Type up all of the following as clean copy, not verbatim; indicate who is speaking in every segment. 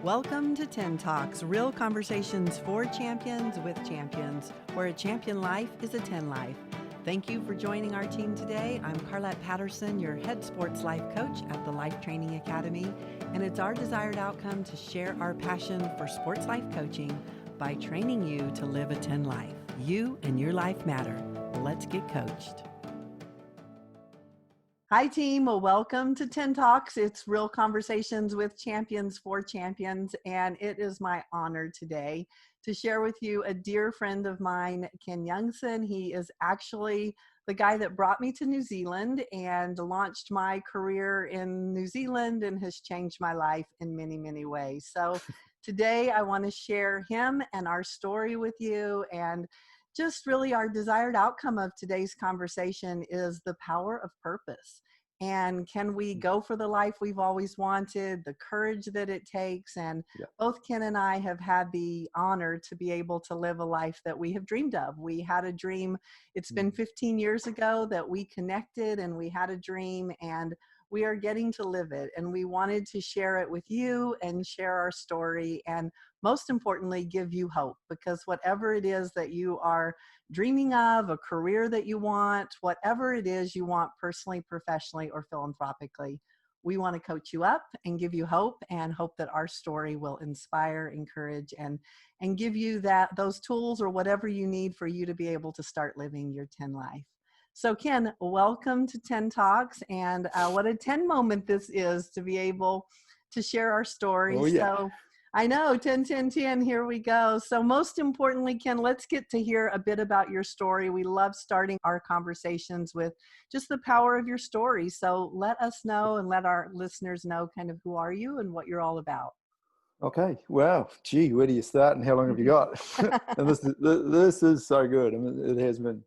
Speaker 1: Welcome to 10 Talks, real conversations for champions with champions, where a champion life is a 10 life. Thank you for joining our team today. I'm Carlette Patterson, your head sports life coach at the Life Training Academy, and it's our desired outcome to share our passion for sports life coaching by training you to live a 10 life. You and your life matter. Let's get coached. Hi, team. Well, welcome to 10 Talks. It's real conversations with champions for champions, and it is my honor today to share with you a dear friend of mine, Ken Youngson. He is actually the guy that brought me to New Zealand and launched my career in New Zealand and has changed my life in many, many ways. So today I want to share him and our story with you, and just really our desired outcome of today's conversation is the power of purpose. And can we go for the life we've always wanted, the courage that it takes? And both Ken and I have had the honor to be able to live a life that we have dreamed of. We had a dream. It's been 15 years ago that we connected, and we had a dream, and we are getting to live it. And we wanted to share it with you and share our story, and most importantly, give you hope, because whatever it is that you are dreaming of, a career that you want, whatever it is you want personally, professionally, or philanthropically, we want to coach you up and give you hope, and hope that our story will inspire, encourage, and give you those tools or whatever you need for you to be able to start living your 10 life. So Ken, welcome to 10 Talks, and what a 10 moment this is to be able to share our story.
Speaker 2: Oh, yeah.
Speaker 1: So I know, 10, 10, 10, here we go. So most importantly, Ken, let's get to hear a bit about your story. We love starting our conversations with just the power of your story. So let us know and let our listeners know kind of who are you and what you're all about.
Speaker 2: Okay. Wow. Gee, where do you start and how long have you got? And this is so good. I mean, it has been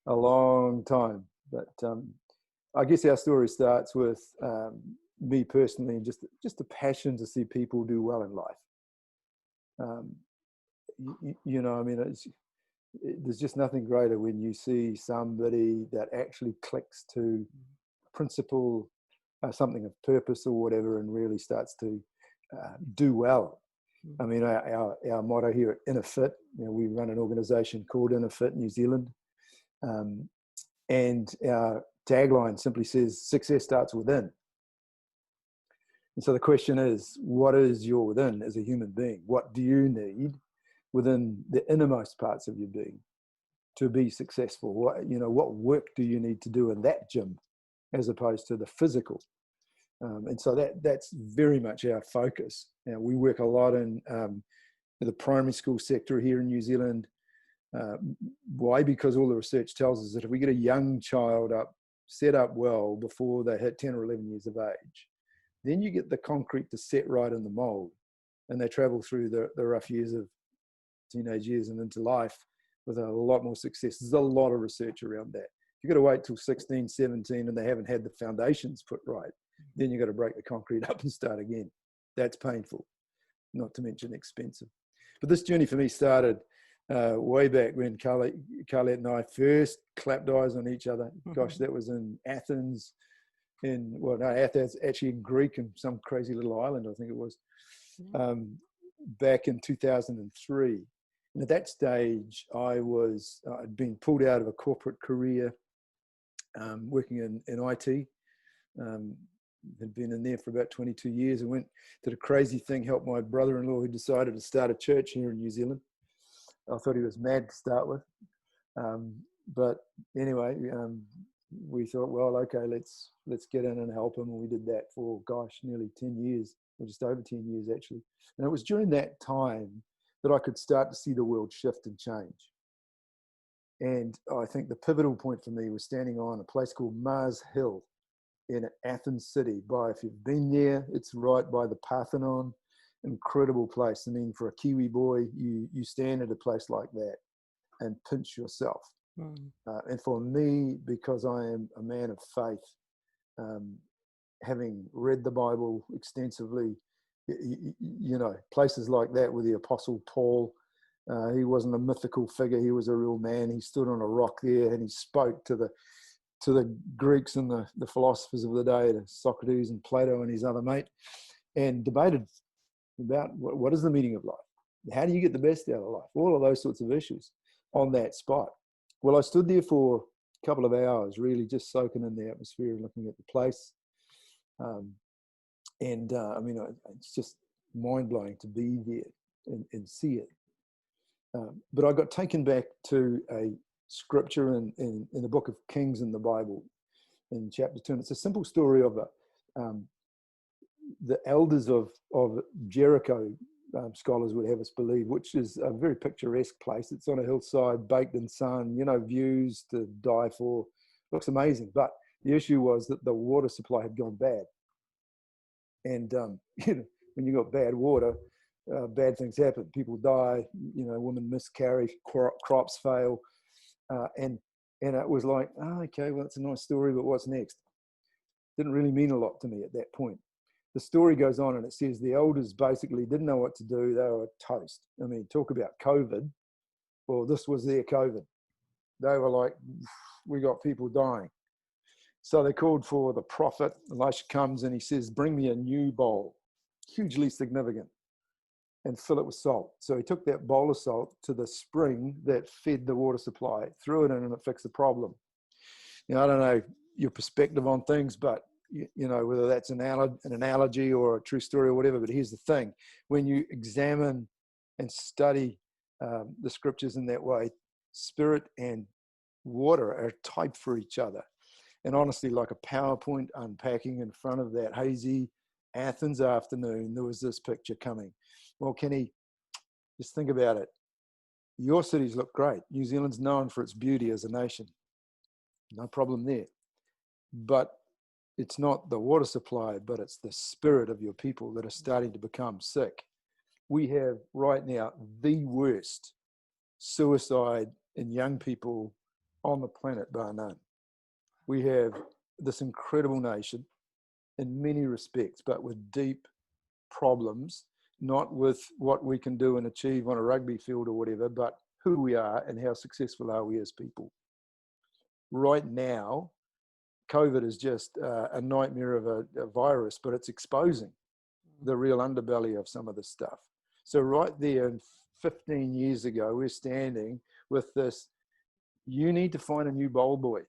Speaker 2: a long time, but I guess our story starts with me personally, and just a passion to see people do well in life. I mean, there's just nothing greater when you see somebody that actually clicks to principle, something of purpose or whatever, and really starts to do well. I mean, our motto here at InnerFit, we run an organization called InnerFit New Zealand, and our tagline simply says, success starts within. And so the question is, what is your within as a human being? What do you need within the innermost parts of your being to be successful? What work do you need to do in that gym as opposed to the physical? And so that's very much our focus. We work a lot in the primary school sector here in New Zealand. Why? Because all the research tells us that if we get a young child set up well before they hit 10 or 11 years of age, then you get the concrete to set right in the mold, and they travel through the rough years of teenage years and into life with a lot more success. There's a lot of research around that. You've got to wait till 16, 17 and they haven't had the foundations put right. Then you've got to break the concrete up and start again. That's painful, not to mention expensive. But this journey for me started way back when Carlette and I first clapped eyes on each other. Gosh, that was in Athens. Athens, actually in Greek, and some crazy little island, I think it was, back in 2003. And at that stage, I'd been pulled out of a corporate career, working in IT. Had been in there for about 22 years, and did a crazy thing, helped my brother-in-law who decided to start a church here in New Zealand. I thought he was mad to start with. But anyway, we thought, well, okay, let's get in and help him. And we did that for, nearly 10 years, or just over 10 years actually. And it was during that time that I could start to see the world shift and change. And I think the pivotal point for me was standing on a place called Mars Hill in Athens City. If you've been there, it's right by the Parthenon. Incredible place. I mean, for a Kiwi boy, you stand at a place like that and pinch yourself. And for me, because I am a man of faith, having read the Bible extensively, places like that with the Apostle Paul, he wasn't a mythical figure. He was a real man. He stood on a rock there and he spoke to the Greeks and the philosophers of the day, to Socrates and Plato and his other mate, and debated about what is the meaning of life? How do you get the best out of life? All of those sorts of issues on that spot. Well, I stood there for a couple of hours, really just soaking in the atmosphere and looking at the place. I mean, it's just mind-blowing to be there and see it. But I got taken back to a scripture in the book of Kings in the Bible, in chapter 2. And it's a simple story of the elders of Jericho, scholars would have us believe, which is a very picturesque place. It's on a hillside, baked in sun, views to die for. Looks amazing. But the issue was that the water supply had gone bad. And, when you got bad water, bad things happen. People die, women miscarry, crops fail. And it was like, oh, okay, well, it's a nice story, but what's next? Didn't really mean a lot to me at that point. The story goes on and it says the elders basically didn't know what to do. They were toast. I mean, talk about COVID. Well, this was their COVID. They were like, we got people dying. So they called for the prophet. Elisha comes and he says, bring me a new bowl, hugely significant, and fill it with salt. So he took that bowl of salt to the spring that fed the water supply, threw it in, and it fixed the problem. I don't know your perspective on things, but whether that's an analogy or a true story or whatever, but here's the thing. When you examine and study the scriptures in that way, spirit and water are type for each other. And honestly, like a PowerPoint unpacking in front of that hazy Athens afternoon, there was this picture coming. Well, Kenny, just think about it. Your cities look great. New Zealand's known for its beauty as a nation. No problem there. But it's not the water supply, but it's the spirit of your people that are starting to become sick. We have right now the worst suicide in young people on the planet, bar none. We have this incredible nation in many respects, but with deep problems, not with what we can do and achieve on a rugby field or whatever, but who we are and how successful are we as people. Right now, COVID is just a nightmare of a virus, but it's exposing the real underbelly of some of this stuff. So right there, 15 years ago, we're standing with this, you need to find a new bowl boy.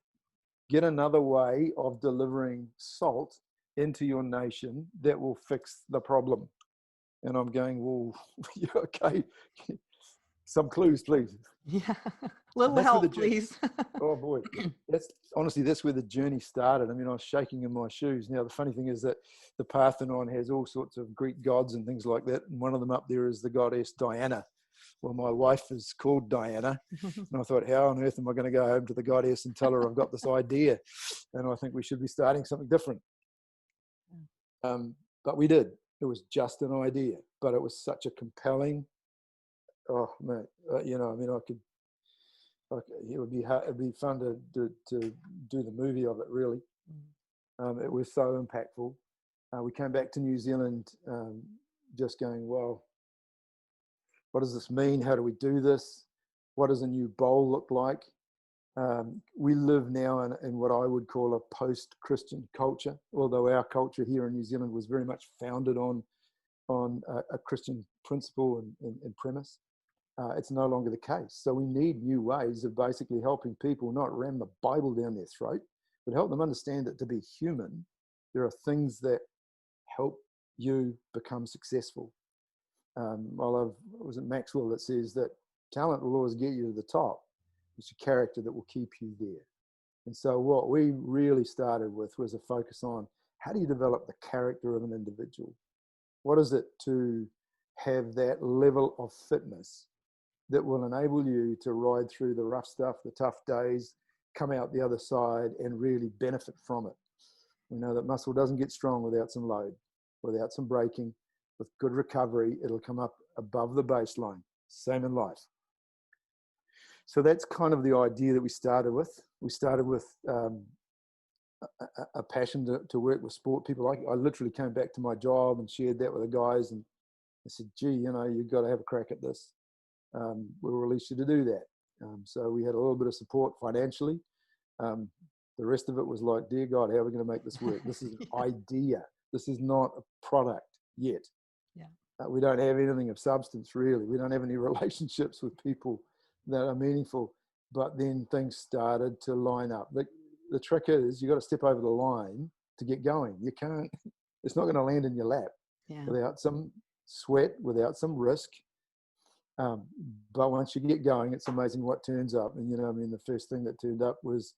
Speaker 2: Get another way of delivering salt into your nation that will fix the problem. And I'm going, well, okay, some clues, please.
Speaker 1: Yeah, little help, please.
Speaker 2: Oh boy, that's where the journey started. I mean, I was shaking in my shoes. Now, the funny thing is that the Parthenon has all sorts of Greek gods and things like that. And one of them up there is the goddess Diana. Well, my wife is called Diana. And I thought, how on earth am I going to go home to the goddess and tell her I've got this idea? And I think we should be starting something different. But we did. It was just an idea, but it was such a compelling, oh man, it would be hard, it'd be fun to do the movie of it, really. It was so impactful. We came back to New Zealand just going, well, what does this mean? How do we do this? What does a new bowl look like? We live now in what I would call a post-Christian culture, although our culture here in New Zealand was very much founded on a Christian principle and premise. It's no longer the case. So we need new ways of basically helping people not ram the Bible down their throat, but help them understand that to be human, there are things that help you become successful. Was it Maxwell that says that talent will always get you to the top. It's your character that will keep you there. And so what we really started with was a focus on how do you develop the character of an individual? What is it to have that level of fitness that will enable you to ride through the rough stuff, the tough days, come out the other side and really benefit from it? We know that muscle doesn't get strong without some load, without some braking. With good recovery, it'll come up above the baseline. Same in life. So that's kind of the idea that we started with. We started with a passion to work with sport people. I literally came back to my job and shared that with the guys, and I said, gee, you've got to have a crack at this. We'll release you to do that. So we had a little bit of support financially. The rest of it was like, dear God, how are we going to make this work? This is an idea. This is not a product yet.
Speaker 1: Yeah.
Speaker 2: We don't have anything of substance, really. We don't have any relationships with people that are meaningful. But then things started to line up. The trick is you got to step over the line to get going. You can't, it's not going to land in your lap without some sweat, without some risk. But once you get going, it's amazing what turns up. And, you know, I mean, the first thing that turned up was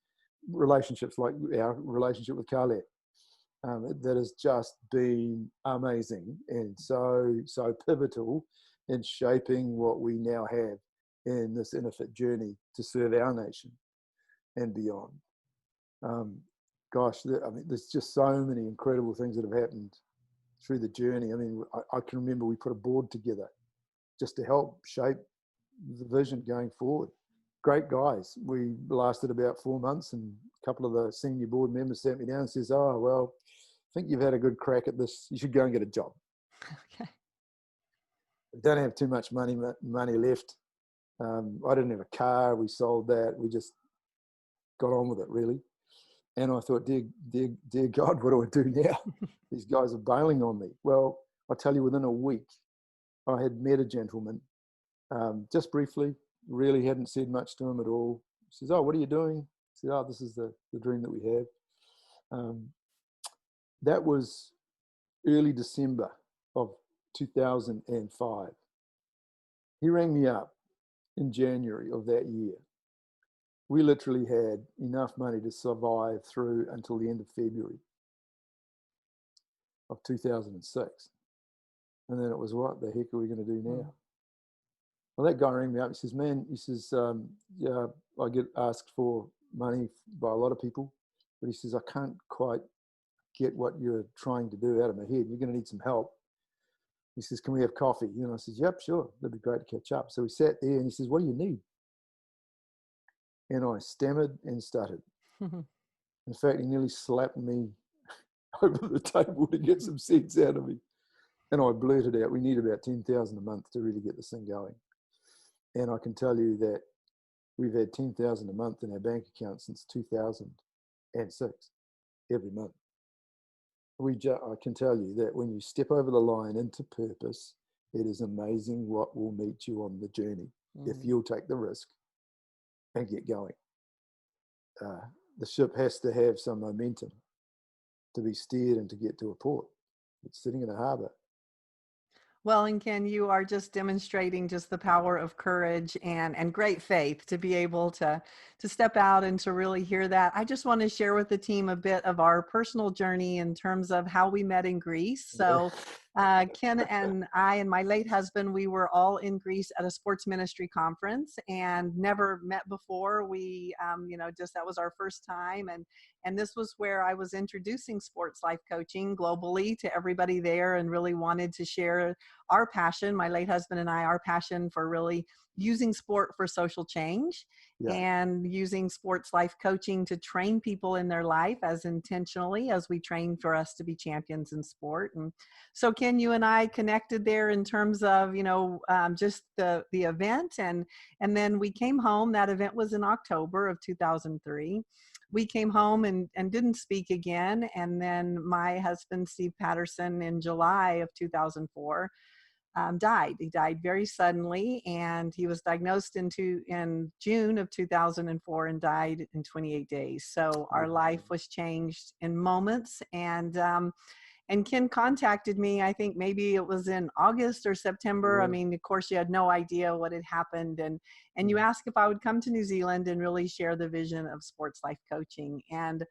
Speaker 2: relationships, like our relationship with Carlette. That has just been amazing and so pivotal in shaping what we now have in this InnerFit journey to serve our nation and beyond. Gosh, I mean, there's just so many incredible things that have happened through the journey. I mean, I can remember we put a board together just to help shape the vision going forward. Great guys. We lasted about 4 months, and a couple of the senior board members sat me down and says, "Oh, well, I think you've had a good crack at this. You should go and get a job."
Speaker 1: Okay.
Speaker 2: We don't have too much money left. I didn't have a car. We sold that. We just got on with it, really. And I thought, dear God, what do I do now? These guys are bailing on me. Well, I tell you, within a week, I had met a gentleman, just briefly, really hadn't said much to him at all. He says, "Oh, what are you doing?" I said, "Oh, this is the dream that we have." That was early December of 2005. He rang me up in January of that year. We literally had enough money to survive through until the end of February of 2006. And then it was, what the heck are we going to do now? Well, that guy rang me up. He says, "Man," he says, "yeah, I get asked for money by a lot of people, but," he says, "I can't quite get what you're trying to do out of my head. You're going to need some help." He says, "Can we have coffee?" You know, I says, "Yep, sure. That'd be great to catch up." So we sat there, and he says, "What do you need?" And I stammered and stuttered. In fact, he nearly slapped me over the table to get some sense out of me. And I blurted out, "We need about 10,000 a month to really get this thing going." And I can tell you that we've had 10,000 a month in our bank account since 2006, every month. I can tell you that when you step over the line into purpose, it is amazing what will meet you on the journey if you'll take the risk and get going. The ship has to have some momentum to be steered and to get to a port. It's sitting in a harbor.
Speaker 1: Well, and Ken, you are just demonstrating just the power of courage and great faith to be able to step out and to really hear that. I just want to share with the team a bit of our personal journey in terms of how we met in Greece. So Ken and I and my late husband, we were all in Greece at a sports ministry conference and never met before. We, just that was our first time. And this was where I was introducing sports life coaching globally to everybody there and really wanted to share our passion, my late husband and I, our passion for really using sport for social change and using sports life coaching to train people in their life as intentionally as we train for us to be champions in sport. And so Ken, you and I connected there in terms of, just the event. And then we came home. That event was in October of 2003. We came home and didn't speak again. And then my husband, Steve Patterson, in July of 2004, died. He died very suddenly, and he was diagnosed in June of 2004 and died in 28 days. So our life was changed in moments. And Ken contacted me, I think maybe it was in August or September. I mean, of course, you had no idea what had happened. And you asked if I would come to New Zealand and really share the vision of sports life coaching. And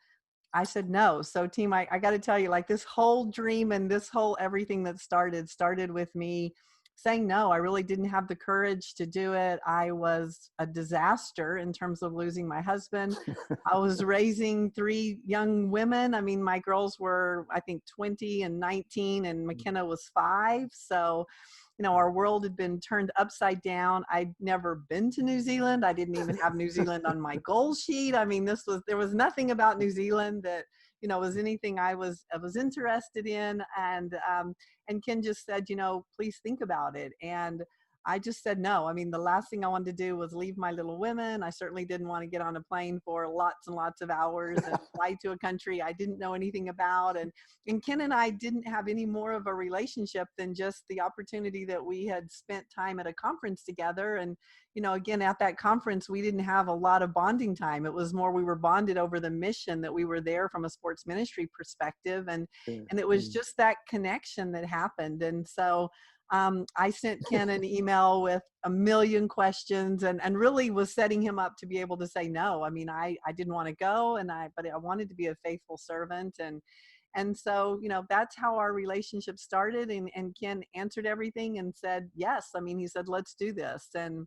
Speaker 1: I said no. So team, I got to tell you, like, this whole dream and this whole everything that started with me saying no. I really didn't have the courage to do it. I was a disaster in terms of losing my husband. I was raising 3 young women. I mean, my girls were, I think, 20 and 19, and McKenna was 5. So, our world had been turned upside down. I'd never been to New Zealand. I didn't even have New Zealand on my goal sheet. I mean, there was nothing about New Zealand that, was anything I was interested in. And Ken just said, please think about it. And I just said no. I mean, the last thing I wanted to do was leave my little women. I certainly didn't want to get on a plane for lots and lots of hours and fly to a country I didn't know anything about. And Ken and I didn't have any more of a relationship than just the opportunity that we had spent time at a conference together. And, you know, again, at that conference, we didn't have a lot of bonding time. It was more, we were bonded over the mission that we were there from a sports ministry perspective. And it was just that connection that happened. And so I sent Ken an email with a million questions and really was setting him up to be able to say no. I mean, I didn't want to go, but I wanted to be a faithful servant. And so, you know, that's how our relationship started. And Ken answered everything and said, yes. I mean, he said, let's do this. And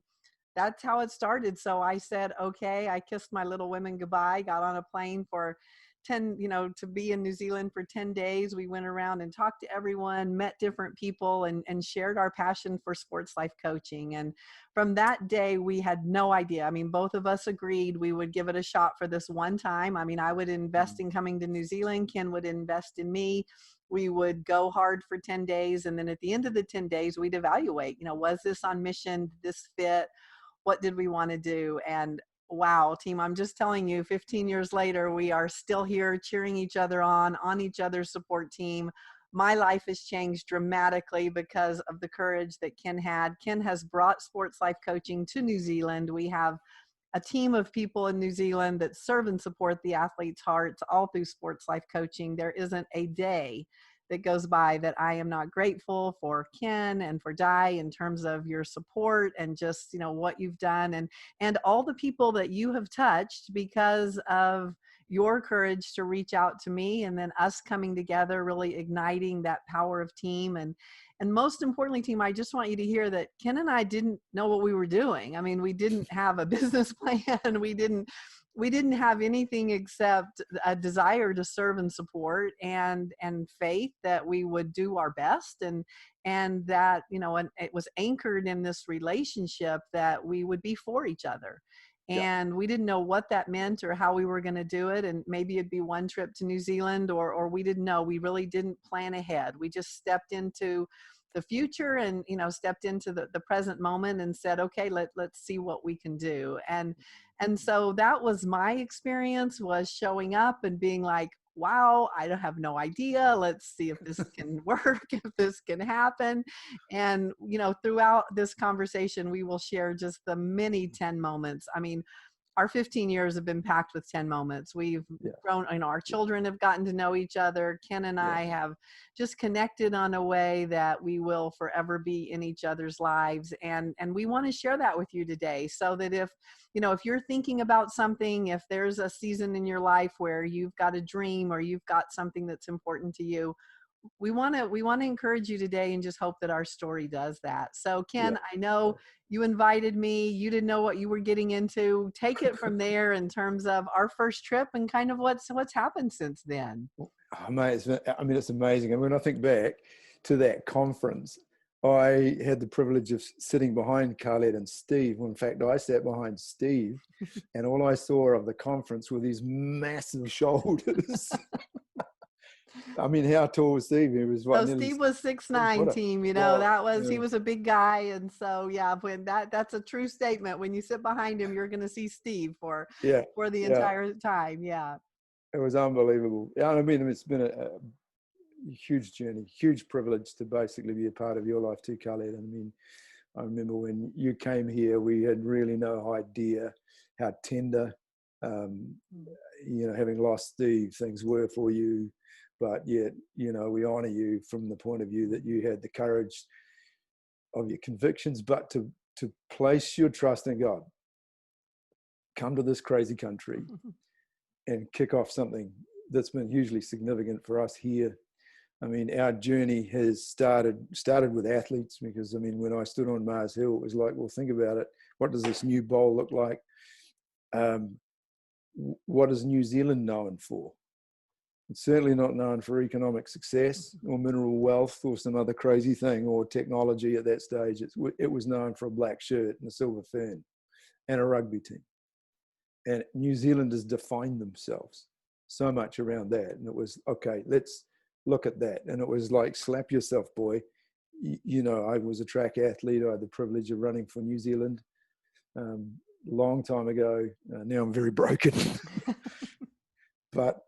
Speaker 1: that's how it started. So I said, okay. I kissed my little women goodbye, got on a plane for 10, you know, to be in New Zealand for 10 days. We went around and talked to everyone, met different people, and shared our passion for sports life coaching. And from that day, we had no idea. I mean, both of us agreed we would give it a shot for this one time. I mean, I would invest in coming to New Zealand. Ken would invest in me. We would go hard for 10 days. And then at the end of the 10 days, we'd evaluate, you know, was this on mission? Did this fit? What did we want to do? And wow, team, I'm just telling you, 15 years later, we are still here cheering each other on each other's support team. My life has changed dramatically because of the courage that Ken had. Ken has brought sports life coaching to New Zealand. We have a team of people in New Zealand that serve and support the athletes' hearts all through sports life coaching. There isn't a day that goes by that I am not grateful for Ken and for Di in terms of your support and just, you know, what you've done and all the people that you have touched because of your courage to reach out to me, and then us coming together, really igniting that power of team. And most importantly, team, I just want you to hear that Ken and I didn't know what we were doing. I mean, we didn't have a business plan. We didn't have anything except a desire to serve and support and faith that we would do our best and that, you know, and it was anchored in this relationship that we would be for each other. And we didn't know what that meant or how we were going to do it. And maybe it'd be one trip to New Zealand or we didn't know. We really didn't plan ahead. We just stepped into the future and, you know, stepped into the present moment and said, okay, let's see what we can do. And so that was my experience, was showing up and being like, wow, I don't have no idea. Let's see if this can work, if this can happen. And, you know, throughout this conversation, we will share just the many 10 moments. I mean, our 15 years have been packed with 10 moments. We've grown, you know, our children have gotten to know each other. Ken and I have just connected on a way that we will forever be in each other's lives. And we want to share that with you today so that if, you know, if you're thinking about something, if there's a season in your life where you've got a dream or you've got something that's important to you, we want to encourage you today and just hope that our story does that. So Ken, I know you invited me, you didn't know what you were getting into. Take it from there in terms of our first trip and kind of what's happened since then.
Speaker 2: Oh, mate, it's amazing. And when I think back to that conference, I had the privilege of sitting behind Carlette and Steve. Well, in fact, I sat behind Steve and all I saw of the conference were these massive shoulders. I mean, how tall was Steve? He was what?
Speaker 1: So Steve was 6'9", team, you know, he was a big guy. And so, when that's a true statement. When you sit behind him, you're going to see Steve for the entire time. Yeah.
Speaker 2: It was unbelievable. Yeah. I mean, it's been a huge journey, huge privilege to basically be a part of your life too, Carlette. I mean, I remember when you came here, we had really no idea how tender, you know, having lost Steve, things were for you. But yet, you know, we honor you from the point of view that you had the courage of your convictions, but to place your trust in God, come to this crazy country and kick off something that's been hugely significant for us here. I mean, our journey has started with athletes because, I mean, when I stood on Mars Hill, it was like, well, think about it. What does this new bowl look like? What is New Zealand known for? It's certainly not known for economic success or mineral wealth or some other crazy thing or technology at that stage. It was known for a black shirt and a silver fern and a rugby team. And New Zealanders defined themselves so much around that. And it was, okay, let's look at that. And it was like, slap yourself, boy. I was a track athlete. I had the privilege of running for New Zealand long time ago. Now I'm very broken. But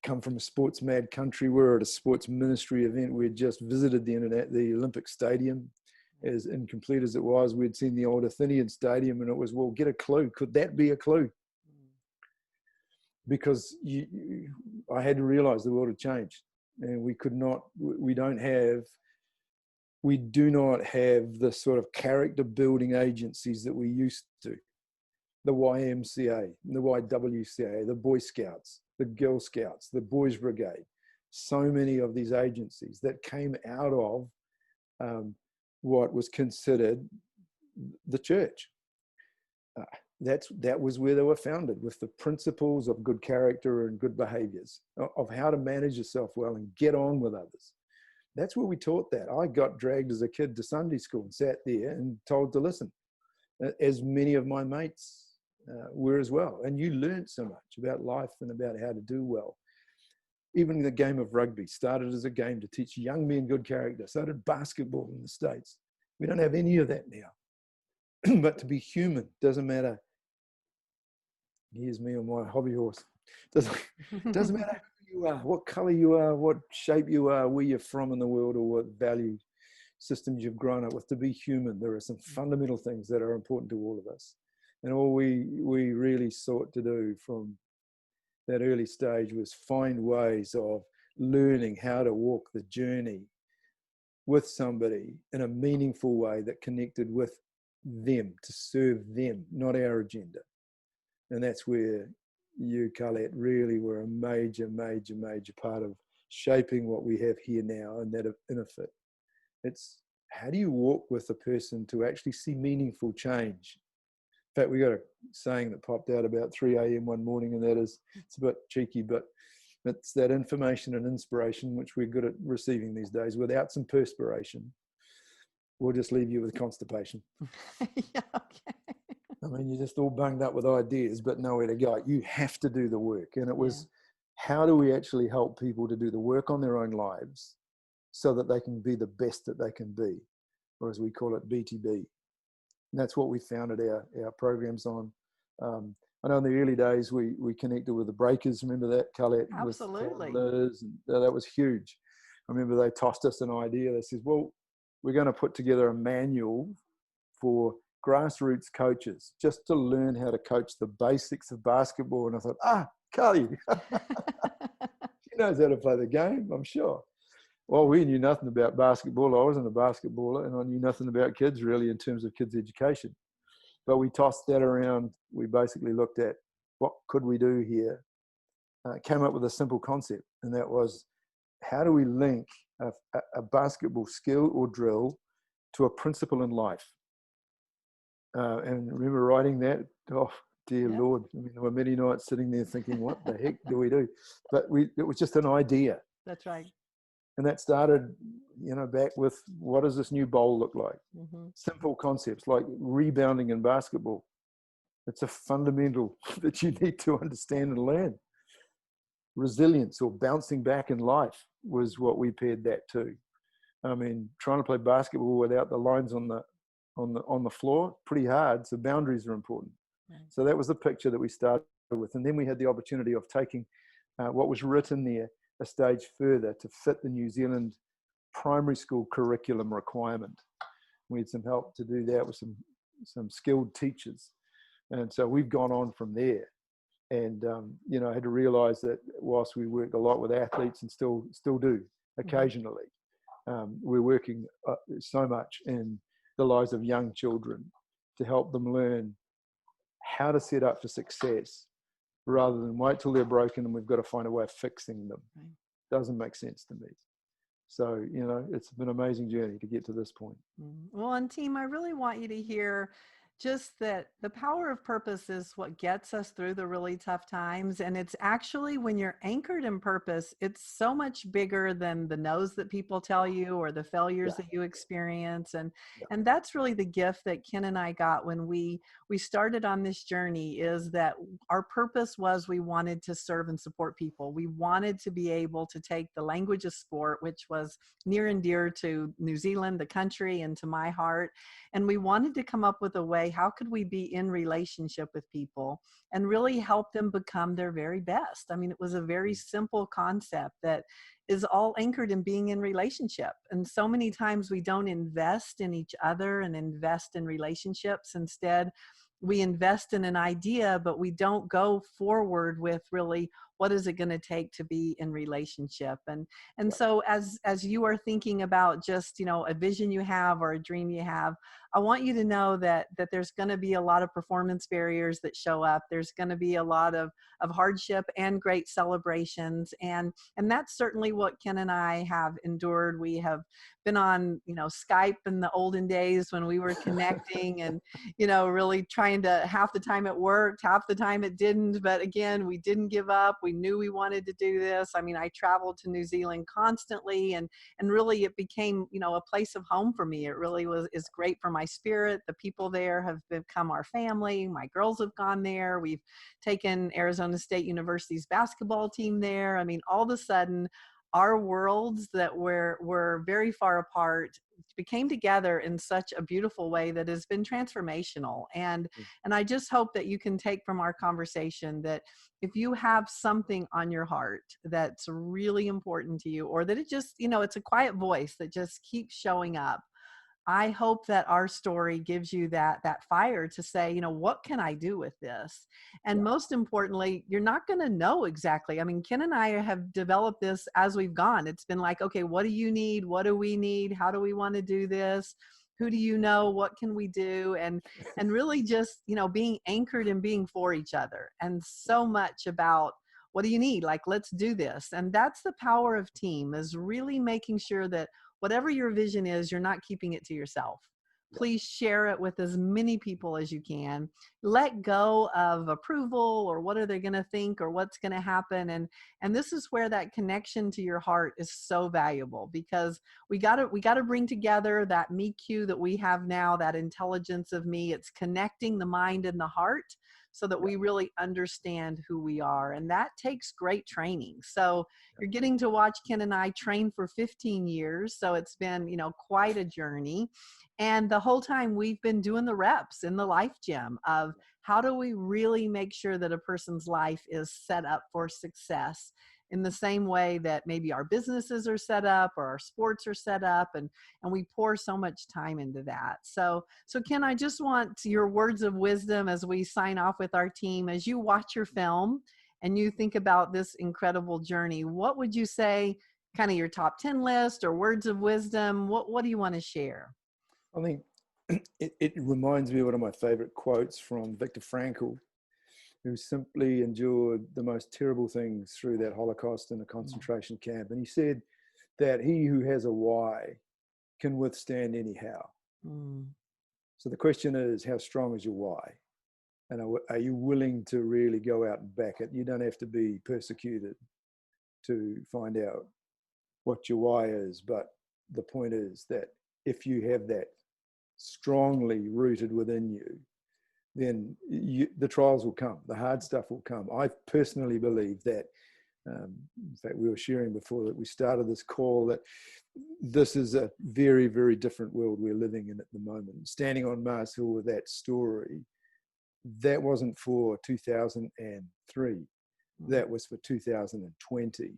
Speaker 2: come from a sports mad country. We're at a sports ministry event. We had just visited the Olympic Stadium. As incomplete as it was, we'd seen the old Athenian Stadium, and it was, well, get a clue. Could that be a clue? Because I had to realize the world had changed, and we do not have the sort of character building agencies that we used to. The YMCA, the YWCA, the Boy Scouts, the Girl Scouts, the Boys Brigade, so many of these agencies that came out of what was considered the church. That was where they were founded, with the principles of good character and good behaviors, of how to manage yourself well and get on with others. That's where we taught that. I got dragged as a kid to Sunday school and sat there and told to listen, as many of my mates were as well. And you learned so much about life and about how to do well. Even the game of rugby started as a game to teach young men good character. So did basketball in the States. We don't have any of that now. But to be human doesn't matter. Here's me on my hobby horse. Doesn't matter who you are, what color you are, what shape you are, where you're from in the world, or what value systems you've grown up with. To be human, there are some fundamental things that are important to all of us. And all we really sought to do from that early stage was find ways of learning how to walk the journey with somebody in a meaningful way that connected with them, to serve them, not our agenda. And that's where you, Carlette, really were a major, major, major part of shaping what we have here now, and that of InnerFit. It's how do you walk with a person to actually see meaningful change? In fact, we got a saying that popped out about 3 a.m. one morning, and that is, it's a bit cheeky, but it's that information and inspiration, which we're good at receiving these days. Without some perspiration, we'll just leave you with constipation.
Speaker 1: Yeah, okay.
Speaker 2: I mean, you're just all bunged up with ideas, but nowhere to go. You have to do the work. And it was, how do we actually help people to do the work on their own lives so that they can be the best that they can be, or as we call it, BTB. And that's what we founded our programs on. I know in the early days, we connected with the Breakers. Remember that, Carlette?
Speaker 1: Absolutely.
Speaker 2: With Liz, and that was huge. I remember they tossed us an idea that says, well, we're going to put together a manual for grassroots coaches just to learn how to coach the basics of basketball. And I thought, Carly, she knows how to play the game, I'm sure. Well, we knew nothing about basketball. I wasn't a basketballer, and I knew nothing about kids really in terms of kids' education. But we tossed that around. We basically looked at what could we do here. Came up with a simple concept, and that was, how do we link a basketball skill or drill to a principle in life? And remember writing that? Oh, dear Lord. I mean, there were many nights sitting there thinking, what the heck do we do? But it was just an idea.
Speaker 1: That's right.
Speaker 2: And that started, back with, what does this new bowl look like? Mm-hmm. Simple concepts like rebounding in basketball. It's a fundamental that you need to understand and learn. Resilience, or bouncing back in life, was what we paired that to. I mean, trying to play basketball without the lines on the floor, pretty hard. So boundaries are important. Right. So that was the picture that we started with. And then we had the opportunity of taking what was written there a stage further to fit the New Zealand primary school curriculum requirement. We had some help to do that with some skilled teachers. And so we've gone on from there. And, I had to realize that whilst we work a lot with athletes and still do occasionally, we're working so much in the lives of young children to help them learn how to set up for success rather than wait till they're broken and we've got to find a way of fixing them. Right. Doesn't make sense to me. So, it's been an amazing journey to get to this point.
Speaker 1: Well, and team, I really want you to hear just that the power of purpose is what gets us through the really tough times. And it's actually when you're anchored in purpose, it's so much bigger than the no's that people tell you or the failures
Speaker 2: Yeah,
Speaker 1: that you experience.
Speaker 2: yeah,
Speaker 1: And that's really the gift that Ken and I got when we started on this journey, is that our purpose was we wanted to serve and support people. We wanted to be able to take the language of sport, which was near and dear to New Zealand, the country, and to my heart. And we wanted to come up with a way, how could we be in relationship with people and really help them become their very best? I mean, it was a very simple concept that is all anchored in being in relationship. And so many times we don't invest in each other and invest in relationships. Instead, we invest in an idea, but we don't go forward with really what is it going to take to be in relationship. And
Speaker 2: yeah,
Speaker 1: so as you are thinking about just, a vision you have or a dream you have, I want you to know that there's going to be a lot of performance barriers that show up. There's going to be a lot of hardship and great celebrations. And that's certainly what Ken and I have endured. We have been on, Skype in the olden days when we were connecting and, really trying to, half the time it worked, half the time it didn't. But again, we didn't give up. We knew we wanted to do this. I mean, I traveled to New Zealand constantly, and really it became, a place of home for me. It really is great for my spirit. The people there have become our family. My girls have gone there. We've taken Arizona State University's basketball team there. I mean, all of a sudden, our worlds that were very far apart became together in such a beautiful way that has been transformational. And I just hope that you can take from our conversation that if you have something on your heart that's really important to you, or that it just, it's a quiet voice that just keeps showing up, I hope that our story gives you that fire to say, what can I do with this? And
Speaker 2: yeah,
Speaker 1: most importantly, you're not going to know exactly. I mean, Ken and I have developed this as we've gone. It's been like, okay, what do you need? What do we need? How do we want to do this? Who do you know? What can we do? And really just, being anchored and being for each other. And so much about, what do you need? Like, let's do this. And that's the power of team, is really making sure that whatever your vision is, you're not keeping it to yourself.
Speaker 2: yeah,
Speaker 1: Please share it with as many people as you can. Let go of approval or what are they going to think or what's going to happen. And this is where that connection to your heart is so valuable, because we got to bring together that me cue that we have now, that intelligence of me. It's connecting the mind and the heart so that
Speaker 2: yeah,
Speaker 1: we really understand who we are. And that takes great training. So
Speaker 2: yeah.
Speaker 1: you're getting to watch Ken and I train for 15 years. So it's been, quite a journey. And the whole time we've been doing the reps in the life gym of how do we really make sure that a person's life is set up for success in the same way that maybe our businesses are set up or our sports are set up, and we pour so much time into that. So Ken, I just want your words of wisdom as we sign off with our team. As you watch your film and you think about this incredible journey, what would you say, kind of your top 10 list or words of wisdom? What do you want to share?
Speaker 2: I think it reminds me of one of my favorite quotes from Viktor Frankl, who simply endured the most terrible things through that Holocaust in a concentration camp. And he said that he who has a why can withstand any how.
Speaker 1: Mm.
Speaker 2: So the question is, how strong is your why? And are you willing to really go out and back it? You don't have to be persecuted to find out what your why is. But the point is that if you have that strongly rooted within you, then the trials will come, the hard stuff will come. I personally believe that, in fact, we were sharing before that we started this call, that this is a very, very different world we're living in at the moment. Standing on Mars Hill with that story, that wasn't for 2003, that was for 2020.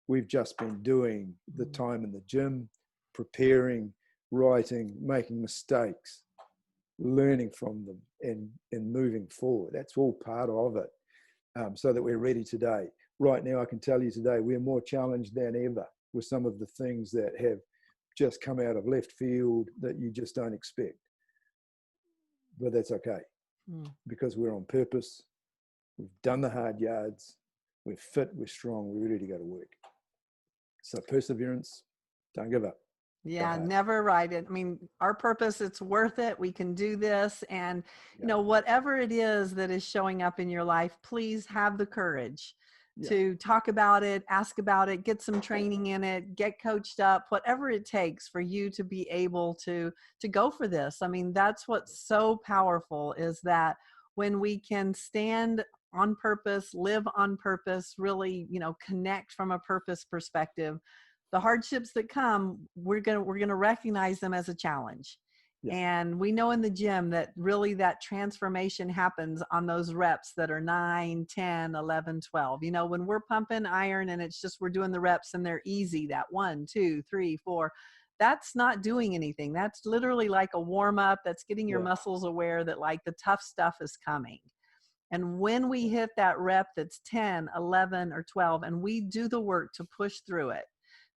Speaker 2: We've just been doing the time in the gym, preparing, writing, making mistakes, learning from them, and moving forward. That's all part of it, so that we're ready today. Right now, I can tell you today, we're more challenged than ever with some of the things that have just come out of left field that you just don't expect. But that's okay, because we're on purpose. We've done the hard yards. We're fit, we're strong, we're ready to go to work. So perseverance, don't give up.
Speaker 1: Yeah, never write it. I mean, our purpose, it's worth it. We can do this. And, whatever it is that is showing up in your life, please have the courage to talk about it, ask about it, get some training in it, get coached up, whatever it takes for you to be able to go for this. I mean, that's what's so powerful, is that when we can stand on purpose, live on purpose, really, connect from a purpose perspective, the hardships that come, we're going to recognize them as a challenge. Yeah. And we know in the gym that really that transformation happens on those reps that are 9, 10, 11, 12. When we're pumping iron and it's just, we're doing the reps and they're easy, that 1, 2, 3, 4, that's not doing anything. That's literally like a warm up. That's getting your muscles aware that like the tough stuff is coming. And when we hit that rep that's 10, 11, or 12, and we do the work to push through it,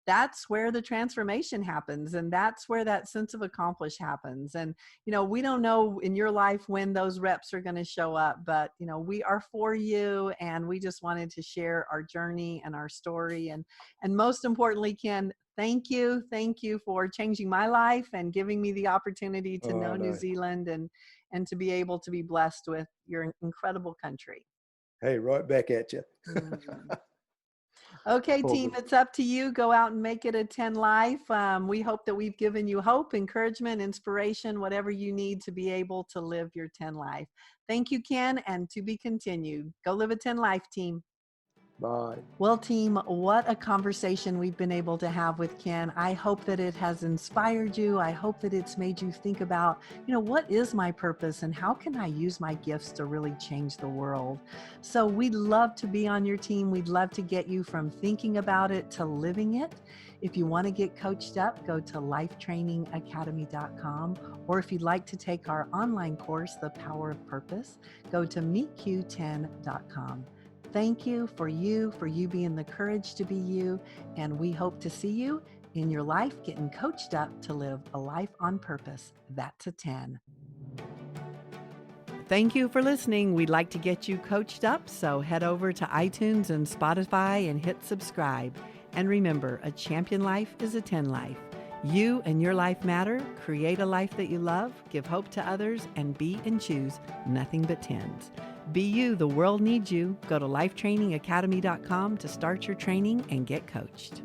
Speaker 1: that's where the transformation happens. And that's where that sense of accomplish happens. And, we don't know in your life when those reps are going to show up, but, we are for you. And we just wanted to share our journey and our story. And most importantly, Ken, thank you. Thank you for changing my life and giving me the opportunity to know New Zealand and to be able to be blessed with your incredible country.
Speaker 2: Hey, right back at you.
Speaker 1: Okay, team, it's up to you. Go out and make it a 10 life. We hope that we've given you hope, encouragement, inspiration, whatever you need to be able to live your 10 life. Thank you, Ken, and to be continued. Go live a 10 life, team.
Speaker 2: Bye.
Speaker 1: Well, team, what a conversation we've been able to have with Ken. I hope that it has inspired you. I hope that it's made you think about, what is my purpose and how can I use my gifts to really change the world? So we'd love to be on your team. We'd love to get you from thinking about it to living it. If you want to get coached up, go to lifetrainingacademy.com. Or if you'd like to take our online course, The Power of Purpose, go to meetq10.com. Thank you for you being the courage to be you. And we hope to see you in your life getting coached up to live a life on purpose. That's a 10. Thank you for listening. We'd like to get you coached up, so head over to iTunes and Spotify and hit subscribe. And remember, a champion life is a 10 life. You and your life matter. Create a life that you love, give hope to others, and be and choose nothing but 10s. Be you, the world needs you. Go to lifetrainingacademy.com to start your training and get coached.